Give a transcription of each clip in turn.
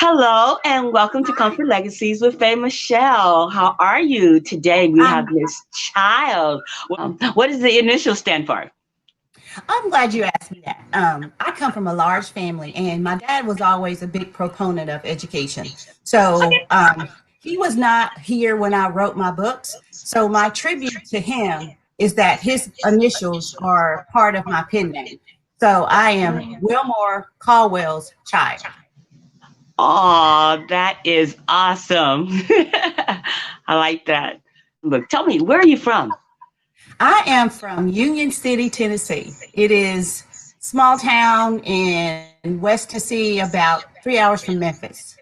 Hello and welcome to Comfort Legacies with Faye Michelle. How are you? Today we have I'm Miss Child. What does the initial stand for? I'm glad you asked me that. I come from a large family, and my dad was always a big proponent of education. So he was not here when I wrote my books. So my tribute to him is that his initials are part of my pen name. So I am Wilmore Caldwell's child. Oh, that is awesome. I like that. Look, tell me, where are you from? I am from Union City, Tennessee. It is small town in West Tennessee, about 3 hours from Memphis.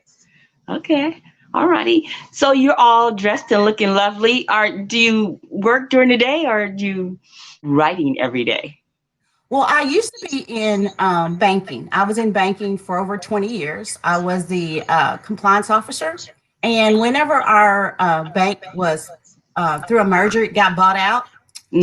Okay. All righty. So you're all dressed and looking lovely. Do you work during the day or do you writing every day? Well, I used to be in banking. I was in banking for over 20 years. I was the compliance officer. And whenever our bank was through a merger, it got bought out.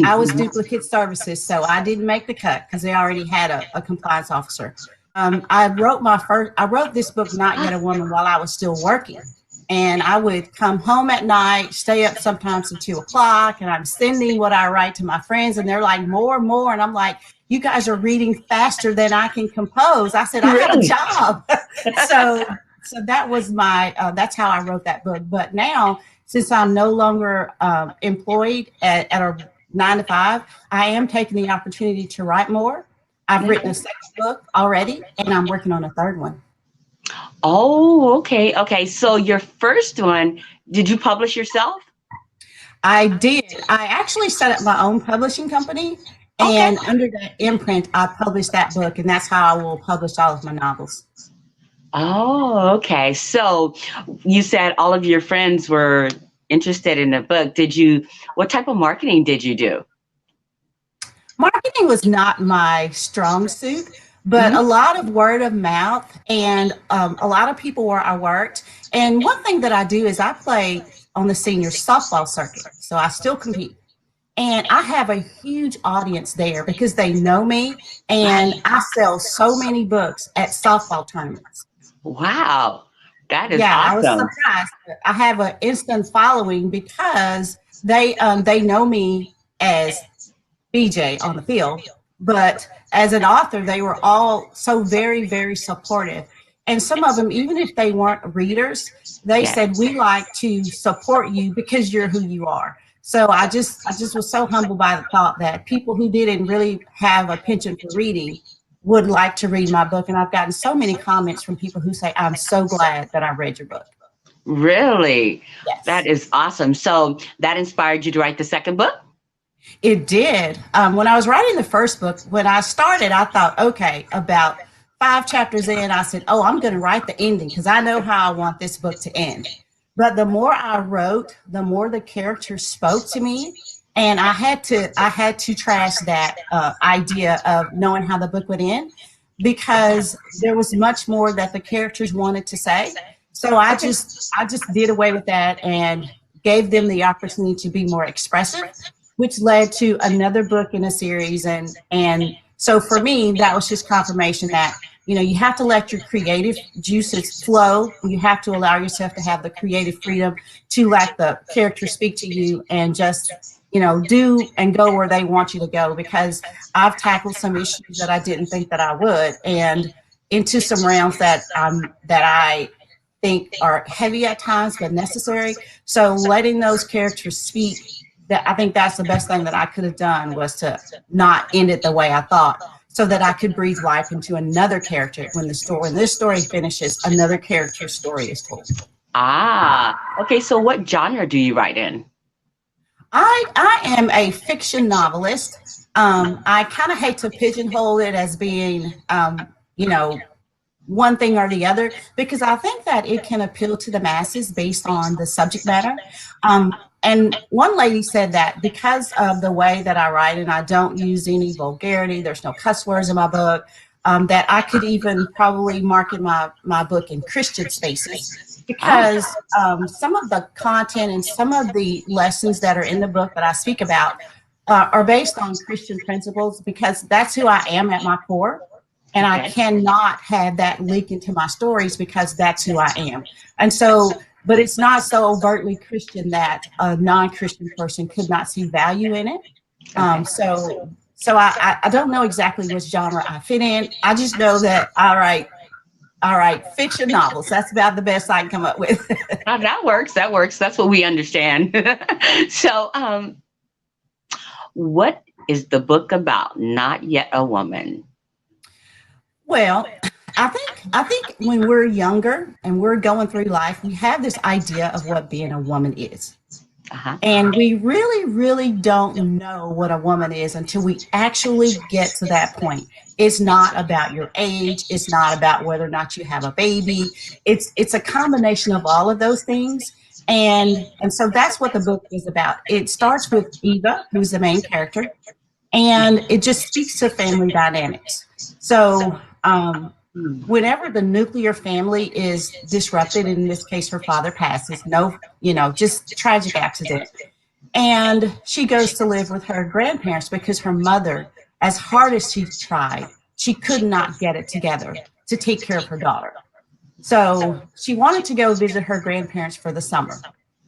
I was Mhm. duplicate services, so I didn't make the cut because they already had a compliance officer. I wrote this book, Not Yet a Woman, while I was still working. And I would come home at night, stay up sometimes till 2 o'clock, and I'm sending what I write to my friends, and they're like, more and more. And I'm like, you guys are reading faster than I can compose. I said, I have a Really? job. so that was that's how I wrote that book. But now, since I'm no longer employed at a 9 to 5, I am taking the opportunity to write more. I've written a second book already, and I'm working on a third one. Oh, okay. Okay. So your first one, did you publish yourself? I did. I actually set up my own publishing company, Okay. and under that imprint, I published that book, and that's how I will publish all of my novels. Oh, okay. So you said all of your friends were interested in the book. What type of marketing did you do? Marketing was not my strong suit, but Mhm. a lot of word of mouth and a lot of people where I worked. And one thing that I do is I play on the senior softball circuit, so I still compete. And I have a huge audience there because they know me, and I sell so many books at softball tournaments. Wow. That is Yeah, I was awesome. surprised. I have an instant following because they know me as BJ on the field, but as an author, they were all so very, very supportive. And some of them, even if they weren't readers, they Yeah. said, "We like to support you because you're who you are." So I just was so humbled by the thought that people who didn't really have a penchant for reading would like to read my book. And I've gotten so many comments from people who say, "I'm so glad that I read your book." Really? That Yes. is awesome. So that inspired you to write the second book? It did. When I was writing the first book, when I started, I thought, okay, about 5 chapters in, I said, oh, I'm going to write the ending because I know how I want this book to end. But the more I wrote, the more the characters spoke to me, and I had to trash that idea of knowing how the book would end because there was much more that the characters wanted to say. So I just did away with that and gave them the opportunity to be more expressive, which led to another book in a series. And so for me, that was just confirmation that, you know, you have to let your creative juices flow. You have to allow yourself to have the creative freedom to let the character speak to you and just, you know, do and go where they want you to go, because I've tackled some issues that I didn't think that I would, and into some realms that I think are heavy at times but necessary. So letting those characters speak, that I think that's the best thing that I could have done, was to not end it the way I thought, so that I could breathe life into another character when this story finishes, another character's story is told. Ah, okay. So what genre do you write in? I am a fiction novelist. I kind of hate to pigeonhole it as being you know, one thing or the other, because I think that it can appeal to the masses based on the subject matter. And one lady said that because of the way that I write, and I don't use any vulgarity, there's no cuss words in my book, that I could even probably market my book in Christian spaces, Ah, because some of the content and some of the lessons that are in the book that I speak about are based on Christian principles, because that's who I am at my core. And I Okay. cannot have that leak into my stories because that's who I am. And so, but it's not so overtly Christian that a non-Christian person could not see value in it. Okay. So I don't know exactly which genre I fit in. I just know that all right, fiction novels. That's about the best I can come up with. Oh, that works. That works. That's what we understand. So, what is the book about? Not Yet a Woman. Well, I think when we're younger and we're going through life, we have this idea of what being a woman is. Uh-huh. And we really, really don't know what a woman is until we actually get to that point. It's not about your age. It's not about whether or not you have a baby. It's a combination of all of those things. And so that's what the book is about. It starts with Eva, who's the main character, and it just speaks to family dynamics. So Hmm. whenever the nuclear family is disrupted, in this case, her father passes, no, just tragic accident, and she goes to live with her grandparents because her mother, as hard as she tried, she could not get it together to take care of her daughter. So she wanted to go visit her grandparents for the summer.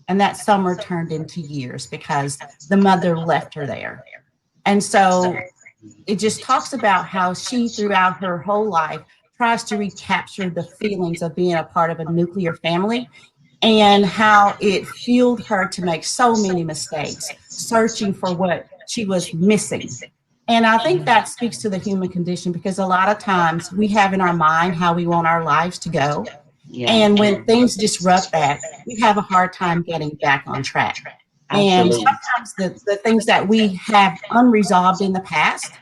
And that summer turned into years because the mother left her there. And so it just talks about how she, throughout her whole life, tries to recapture the feelings of being a part of a nuclear family and how it fueled her to make so many mistakes, searching for what she was missing. And I think that speaks to the human condition because a lot of times we have in our mind how we want our lives to go. Yeah, And when things disrupt that, we have a hard time getting back on track. And absolutely. sometimes the things that we have unresolved in the past,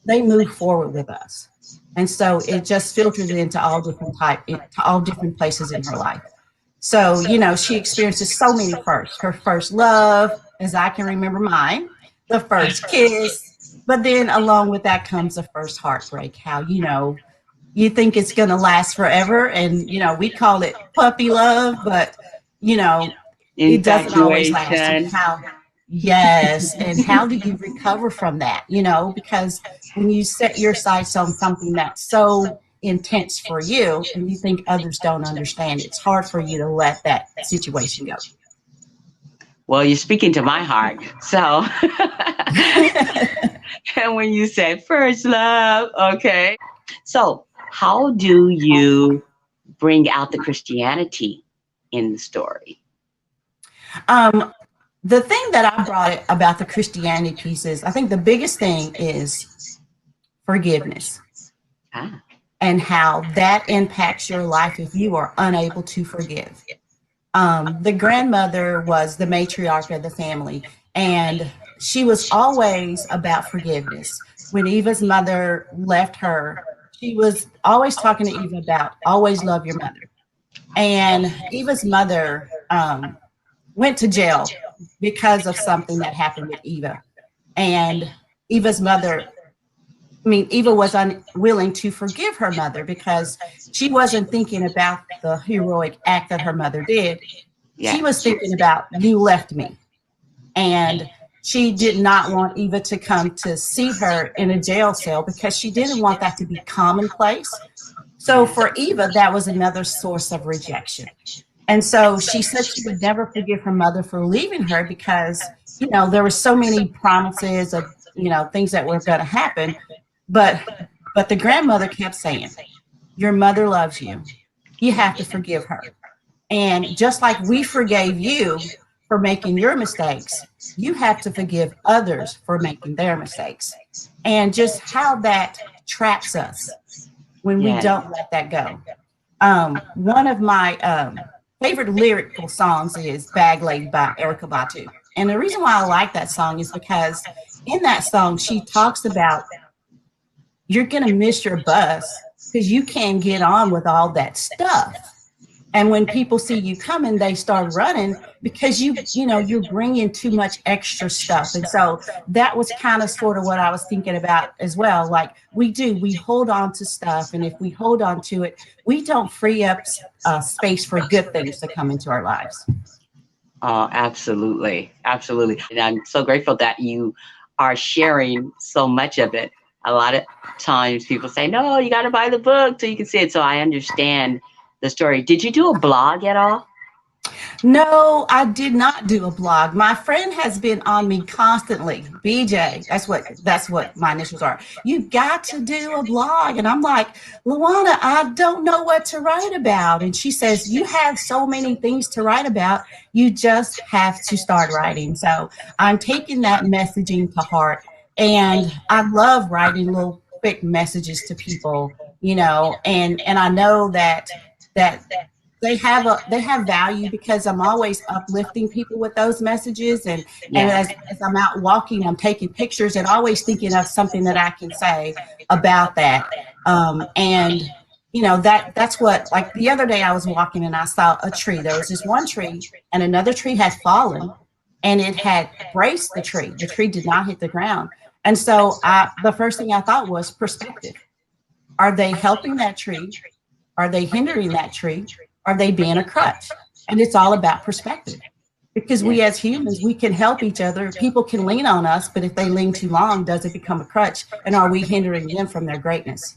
they move forward with us. And so it just filters into all different places in her life. So, she experiences so many firsts. Her first love, as I can remember mine, the first kiss, but then along with that comes the first heartbreak. How, you think it's going to last forever. And, we call it puppy love, but, you know, it doesn't always last. And Infatuation. how, yes. And how do you recover from that? Because when you set your sights on something that's so intense for you and you think others don't understand, it's hard for you to let that situation go. Well, you're speaking to my heart. So, and when you say first love, okay. So, how do you bring out the Christianity in the story? um, the thing that I brought it about the Christianity piece is I think the biggest thing is forgiveness Ah, and how that impacts your life if you are unable to forgive. The grandmother was the matriarch of the family, and she was always about forgiveness. When Eva's mother left her, she was always talking to Eva about always love your mother. And Eva's mother went to jail because of something that happened with Eva. And Eva's mother, Eva was unwilling to forgive her mother because she wasn't thinking about the heroic act that her mother did. She was yes. thinking about, you left me. And she did not want Eva to come to see her in a jail cell because she didn't want that to be commonplace. So Yes. for Eva, that was another source of rejection. And so she said she would never forgive her mother for leaving her because, there were so many promises of, things that were going to happen. But but the grandmother kept saying, your mother loves you. You have to forgive her. And just like we forgave you for making your mistakes, you have to forgive others for making their mistakes. And just how that traps us when we Yes. don't let that go. One of my favorite lyrical songs is Bag Lady by Erica Badu. And the reason why I like that song is because in that song, she talks about you're going to miss your bus because you can't get on with all that stuff. And when people see you coming, they start running because you're bringing too much extra stuff. And so that was kind of sort of what I was thinking about as well. Like we hold on to stuff. And if we hold on to it, we don't free up space for good things to come into our lives. Oh, absolutely. Absolutely. And I'm so grateful that you are sharing so much of it. A lot of times people say, no, you got to buy the book so you can see it. So I understand the story. Did you do a blog at all? No, I did not do a blog. My friend has been on me constantly. BJ, that's what my initials are. You've got to do a blog. And I'm like, Luana, I don't know what to write about. And she says, you have so many things to write about. You just have to start writing. So I'm taking that messaging to heart. And I love writing little quick messages to people, and I know that they have value because I'm always uplifting people with those messages, and Yeah. as I'm out walking, I'm taking pictures and always thinking of something that I can say about that. And that's what, like, the other day I was walking and I saw a tree. There was this one tree and another tree had fallen and it had braced the tree. The tree did not hit the ground. And so the first thing I thought was perspective. Are they helping that tree? Are they hindering that tree? Are they being a crutch? And it's all about perspective. Because we Yes. as humans, we can help each other. People can lean on us, but if they lean too long, does it become a crutch? And are we hindering them from their greatness?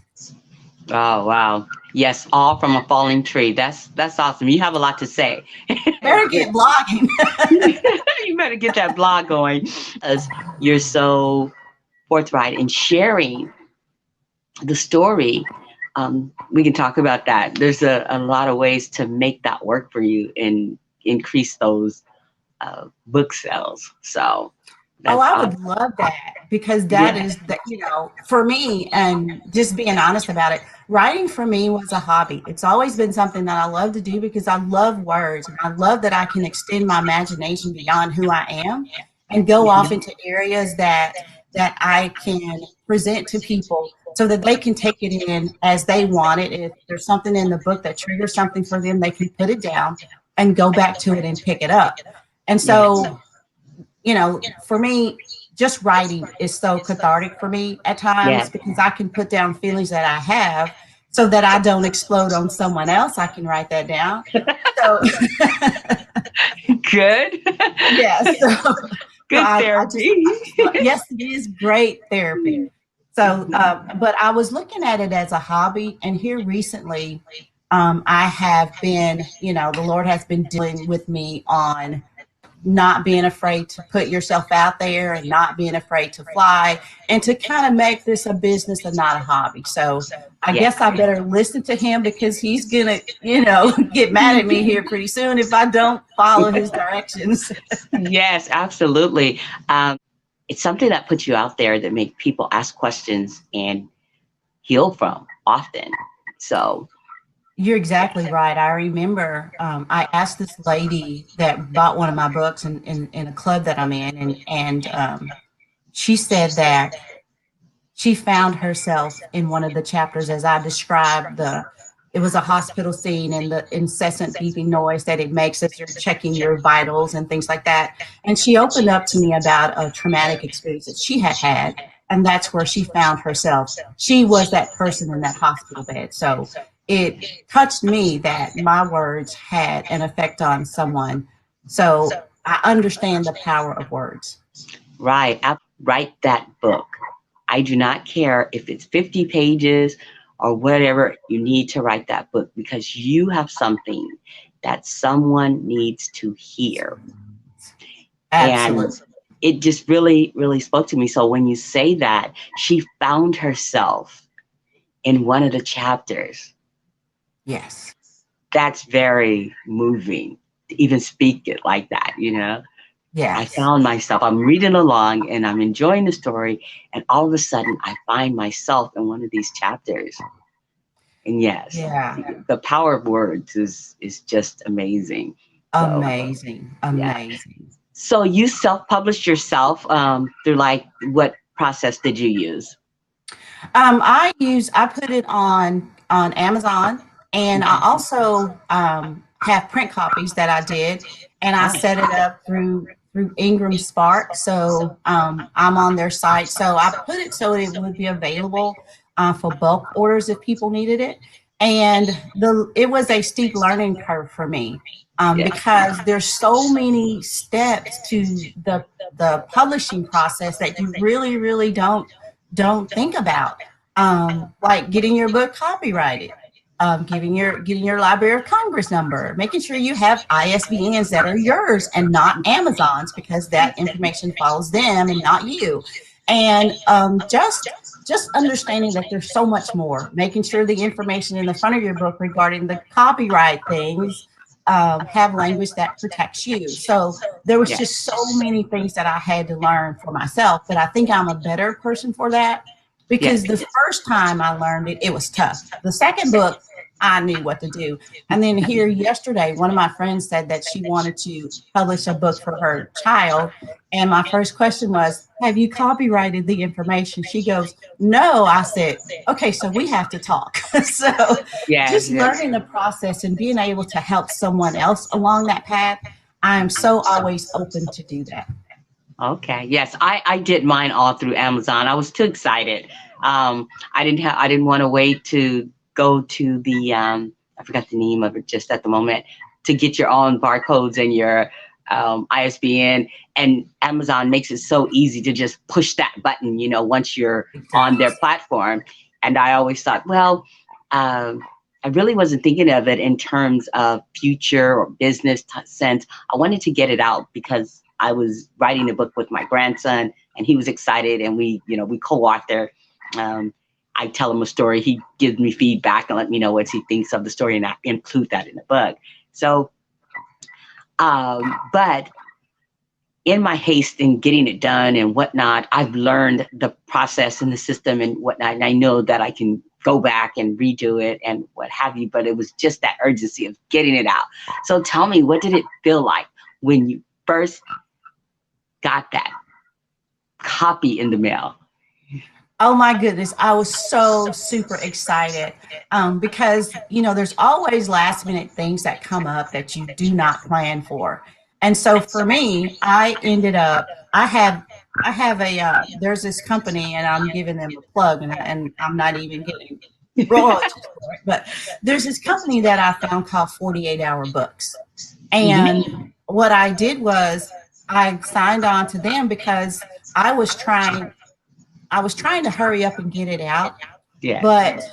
Oh wow. Yes, all from a falling tree. That's awesome. You have a lot to say. Better get blogging. You better get that blog going as you're so forthright in sharing the story. We can talk about that. There's a lot of ways to make that work for you and increase those book sales. So Oh, that's I awesome. would love that because that Yeah. is that, for me, and just being honest about it, writing for me was a hobby. It's always been something that I love to do because I love words and I love that I can extend my imagination beyond who I am and go off Mhm. into areas that I can present to people so that they can take it in as they want it. If there's something in the book that triggers something for them, they can put it down and go back to it and pick it up. And Yes. so for me, just writing is so cathartic for me at times Yes. because I can put down feelings that I have so that I don't explode on someone else. I can write that down. So, Good. yes. So Good I therapy. just yes, it is great therapy. So, but I was looking at it as a hobby, and here recently, I have been, the Lord has been dealing with me on not being afraid to put yourself out there and not being afraid to fly and to kind of make this a business and not a hobby. So I Yes. guess I better listen to him because he's gonna, get mad at me here pretty soon if I don't follow his directions. Yes, absolutely. It's something that puts you out there that make people ask questions and heal from often. So You're exactly right. I remember I asked this lady that bought one of my books in a club that I'm in, and she said that she found herself in one of the chapters as I described it was a hospital scene and the incessant beeping noise that it makes as you're checking your vitals and things like that. And she opened up to me about a traumatic experience that she had had. And that's where she found herself. She was that person in that hospital bed. So it touched me that my words had an effect on someone. So I understand the power of words. right, write that book. I do not care if it's 50 pages or whatever, you need to write that book because you have something that someone needs to hear. And Absolutely. it just really, really spoke to me. So when you say that, she found herself in one of the chapters, Yes. that's very moving to even speak it like that, you know? I Yes. found myself, I'm reading along and I'm enjoying the story, and all of a sudden I find myself in one of these chapters. And yes, Yeah. the power of words is just amazing. So Amazing. yeah. Amazing. So you self-published yourself through like what process did you use? I put it on Amazon, and I Okay. also have print copies that I did, and I Oh, set it up through Ingram Spark. So I'm on their site. So I put it so it would be available for bulk orders if people needed it. And it was a steep learning curve for me yeah. because there's so many steps to the publishing process that you really don't don't think about, like getting your book copyrighted, getting your Library of Congress number, making sure you have ISBNs that are yours and not Amazon's, because that information follows them and not you. And just understanding that there's so much more, making sure the information in the front of your book regarding the copyright things have language that protects you. So there was Yeah. just so many things that I had to learn for myself, but I think I'm a better person for that, because Yes. the first time I learned it, it was tough. The second book, I knew what to do. And then here yesterday, one of my friends said that she wanted to publish a book for her child. And my first question was, have you copyrighted the information? She goes, no. I said, okay, so we have to talk. So Yes. just Yes. learning the process and being able to help someone else along that path, I am so always open to do that. Okay. Yes, I did mine all through Amazon. I was too excited. I didn't want to wait to go to the I forgot the name of it just at the moment, to get your own barcodes and your ISBN. And Amazon makes it so easy to just push that button, once you're It on their does. platform. And I always thought, well, I really wasn't thinking of it in terms of future or business sense. I wanted to get it out because I was writing a book with my grandson, and he was excited, and we co-author. Um, I tell him a story, he gives me feedback and let me know what he thinks of the story, and I include that in the book. So, but in my haste in getting it done and whatnot, I've learned the process and the system and whatnot, and I know that I can go back and redo it and what have you. But it was just that urgency of getting it out. So tell me, what did it feel like when you first got that copy in the mail? Oh my goodness, I was so super excited, because there's always last minute things that come up that you do not plan for. And so for me, I ended up I have a there's this company, and I'm giving them a plug, and I'm not even getting royalties for it, but there's this company that I found called 48-hour books. Mm-hmm. And what I did was I signed on to them because I was trying I was trying to hurry up and get it out, Yes. but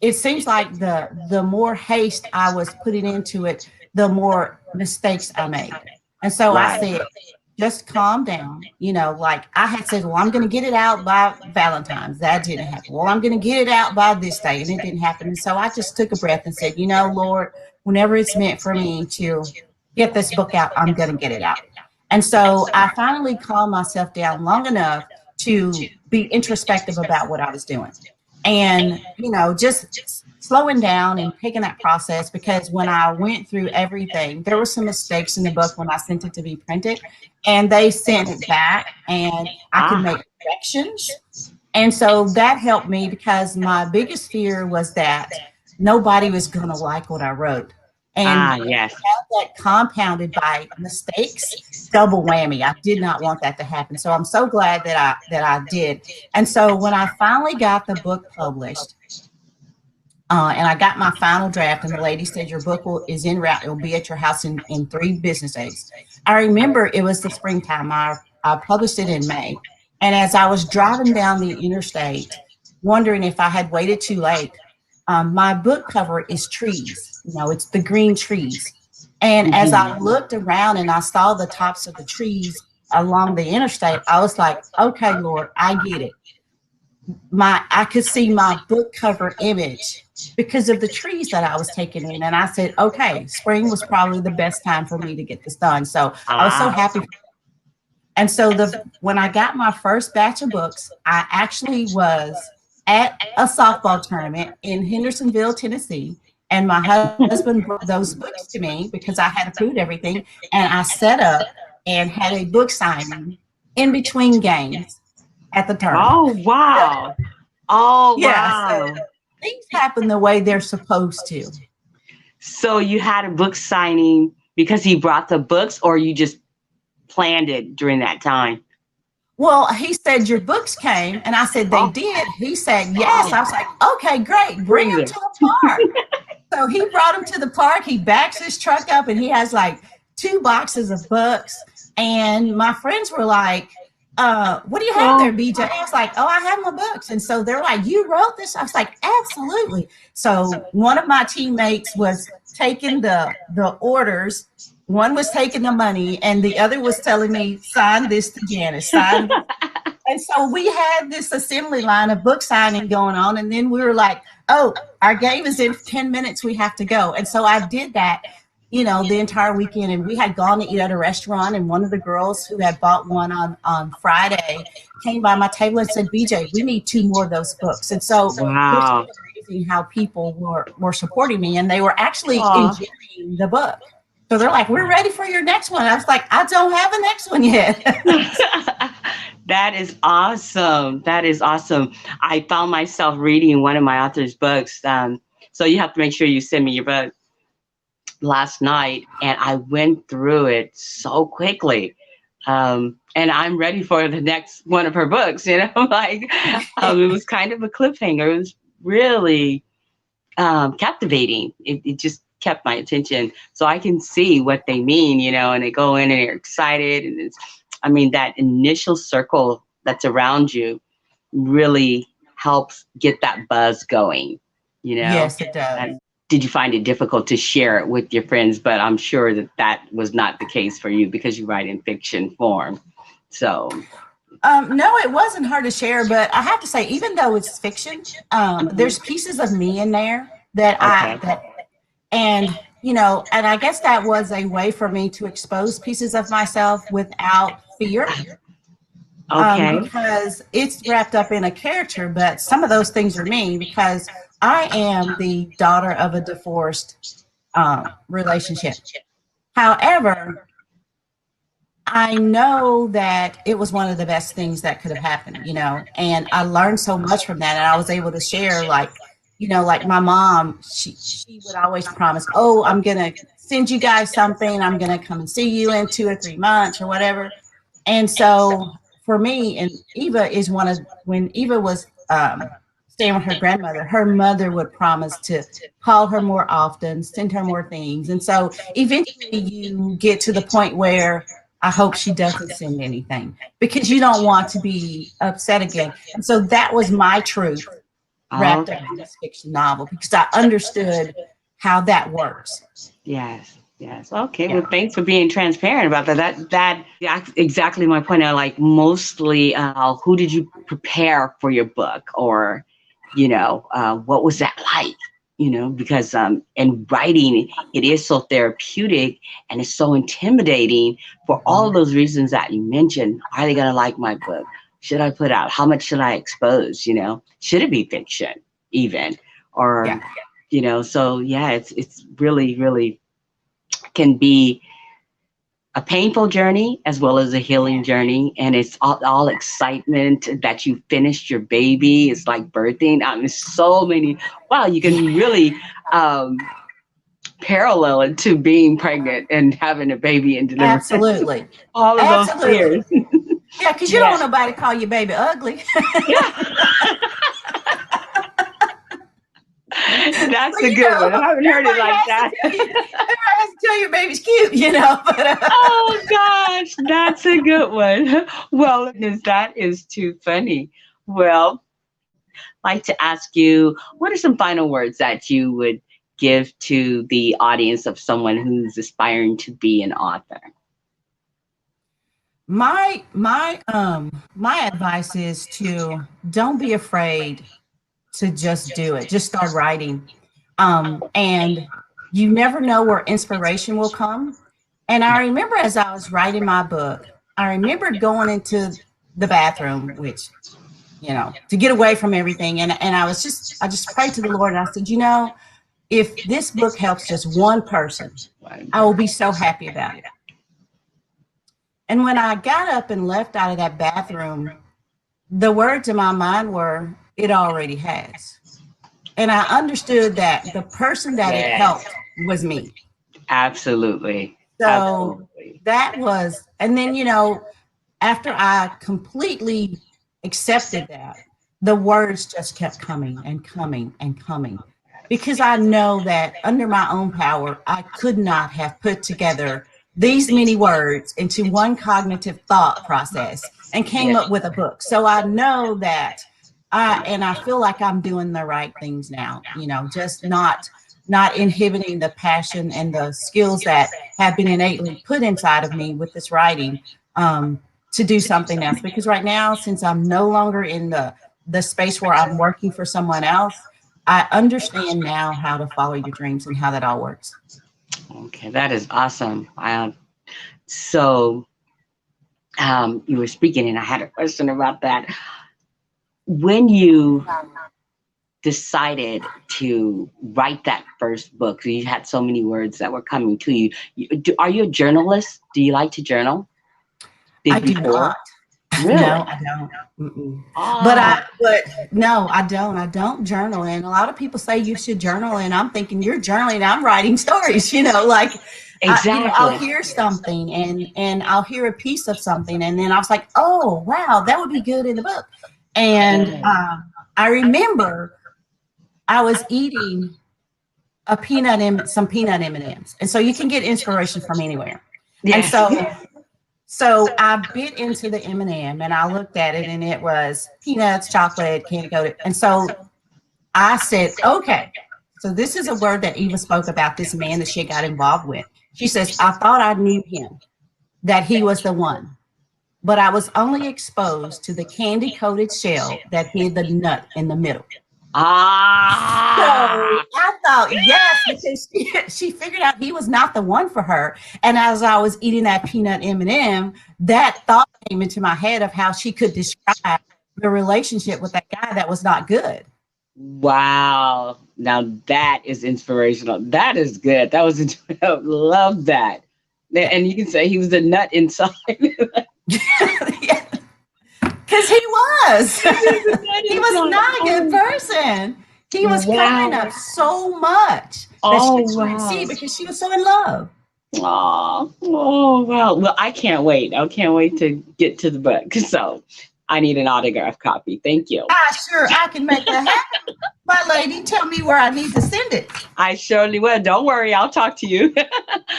it seems like the more haste I was putting into it, the more mistakes I made. And so I Right. said, just calm down. Like I had said, well, I'm going to get it out by Valentine's. That didn't happen. Well, I'm going to get it out by this day, and it didn't happen. And so I just took a breath and said, Lord, whenever it's meant for me to get this book out, I'm going to get it out. And so I finally calmed myself down long enough to be introspective about what I was doing. And, just slowing down and taking that process, because when I went through everything, there were some mistakes in the book when I sent it to be printed, and they sent it back and I could Ah. make corrections. And so that helped me, because my biggest fear was that nobody was going to like what I wrote. And Ah. Yes. that compounded by mistakes, double whammy. I did not want that to happen. So I'm so glad that I did. And so when I finally got the book published, and I got my final draft, and the lady said, your book is en route. It will be at your house in 3 business days. I remember it was the springtime. I published it in May. And as I was driving down the interstate, wondering if I had waited too late, my book cover is trees. It's the green trees. And as I Mm-hmm. looked around and I saw the tops of the trees along the interstate, I was like, okay, Lord, I get it. I could see my book cover image because of the trees that I was taking in. And I said, okay, spring was probably the best time for me to get this done. So I was so Ah. happy. And so when I got my first batch of books, I actually was at a softball tournament in Hendersonville, Tennessee. And my husband brought those books to me because I had approved everything. And I set up and had a book signing in between games at the tournament. Oh wow. Oh Yeah, wow. so things happen the way they're supposed to. So you had a book signing because he brought the books, or you just planned it during that time? Well, he said, your books came. And I said, they Oh, did. He said, yes. oh, I was like, okay, great. Bring bring them it. to the park. So he brought him to the park. He backs his truck up, and he has like 2 boxes of books. And my friends were like, what do you have there, Oh, BJ? I was like, oh, I have my books. And so they're like, you wrote this? I was like, absolutely. So one of my teammates was taking the orders. One was taking the money, and the other was telling me, sign this to Janice, sign this. And so we had this assembly line of book signing going on. And then we were like, oh, our game is in 10 minutes. We have to go. And so I did that, the entire weekend. And we had gone to eat at a restaurant. And one of the girls who had bought one on Friday came by my table and said, BJ, we need two more of those books. And so it was wow. amazing how people were supporting me, and they were actually Oh. enjoying the book. So they're like, we're ready for your next one. I was like, I don't have a next one yet. That is awesome. That is awesome. I found myself reading one of my author's books. So you have to make sure you send me your book last night, and I went through it so quickly. And I'm ready for the next one of her books, like it was kind of a cliffhanger. It was really captivating. It just kept my attention. So I can see what they mean, and they go in and they're excited. And that initial circle that's around you really helps get that buzz going, you know. Yes, it does. And did you find it difficult to share it with your friends? But I'm sure that was not the case for you because you write in fiction form. So, No, it wasn't hard to share, but I have to say, even though it's fiction, there's pieces of me in there that okay. and and I guess that was a way for me to expose pieces of myself without fear, Okay. because it's wrapped up in a character, but some of those things are me because I am the daughter of a divorced relationship. However, I know that it was one of the best things that could have happened, and I learned so much from that. And I was able to share, like, like my mom, she would always promise, oh, I'm going to send you guys something. I'm going to come and see you in 2 or 3 months or whatever. And so for me, and Eva is one of, when Eva was staying with her mother would promise to call her more often, send her more things. And so eventually you get to the point where I hope she doesn't send anything because you don't want to be upset again. And so that was my truth wrapped up Okay. in this fiction novel because I understood how that works. Yes. Yes. Okay. Yeah. Well, thanks for being transparent about that. That's exactly my point. I like mostly, who did you prepare for your book, or, what was that like? Because in writing, it is so therapeutic and it's so intimidating for all those reasons that you mentioned. Are they going to like my book? Should I put out? How much should I expose? Should it be fiction even? Or, Yeah. so yeah, it's really, really can be a painful journey as well as a healing journey. And it's all excitement that you finished your baby. It's like birthing. So many, wow, you can really parallel it to being pregnant and having a baby and delivering. Absolutely. All of those Absolutely. fears. Yeah, because you don't Yeah. want nobody to call your baby ugly. Yeah. That's So, a good one. I haven't heard it everybody like has that. to tell you, everybody has to tell your baby's cute. But Oh gosh, that's a good one. Well, that is too funny. Well, like to ask you, what are some final words that you would give to the audience of someone who's aspiring to be an author? my advice is to don't be afraid to just do it. Just start writing. And you never know where inspiration will come. And I remember as I was writing my book, I remember going into the bathroom, which, to get away from everything. And I just prayed to the Lord and I said, if this book helps just one person, I will be so happy about it. And when I got up and left out of that bathroom, the words in my mind were, it already has. And I understood that the person that it Yes, helped was me. absolutely. So Absolutely. that was, and then, after I completely accepted that, the words just kept coming and coming and coming because I know that under my own power, I could not have put together these many words into one cognitive thought process and came Yeah. up with a book. So I know that I feel like I'm doing the right things now, just not inhibiting the passion and the skills that have been innately put inside of me with this writing, to do something else. Because right now, since I'm no longer in the space where I'm working for someone else, I understand now how to follow your dreams and how that all works. Okay, that is awesome. So you were speaking, and I had a question about that. When you decided to write that first book, so you had so many words that were coming to you. Are you a journalist? Do you like to journal? I Did do before? not. Really? No, I don't. Mm-mm. Oh, But no, I don't. I don't journal. And a lot of people say you should journal. And I'm thinking you're journaling. I'm writing stories, like, I'll exactly. hear something and I'll hear a piece of something. And then I was like, oh, wow, that would be good in the book. And Yeah. I remember I was eating some peanut M&Ms. And so you can get inspiration from anywhere. And Yes. so I bit into the M&M and I looked at it and it was peanuts, chocolate, candy coated. And so I said, okay, so this is a word that Eva spoke about, this man that she got involved with. She says, I thought I knew him, that he was the one, but I was only exposed to the candy coated shell that hid the nut in the middle. So Ah. I thought, yes, because she figured out he was not the one for her. And as I was eating that peanut M&M, that thought came into my head of how she could describe the relationship with that guy that was not good. Wow. Now that is inspirational. That is good. That was love that. And you can say he was a nut inside. Yeah, because he was. He's a nut He was inside. not a good Oh, person. He was covering wow. up so much that she Oh, couldn't see wow. because she was so in love. Oh, wow. Well, I can't wait. I can't wait to get to the book. So I need an autograph copy. Thank you. Sure, I can make that happen. My lady, tell me where I need to send it. I surely will. Don't worry. I'll talk to you.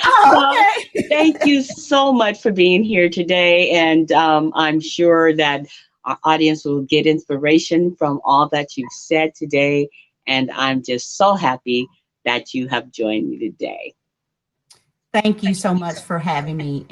Oh, Well, thank okay. you so much for being here today. And I'm sure that our audience will get inspiration from all that you've said today. And I'm just so happy that you have joined me today. Thank you so much for having me.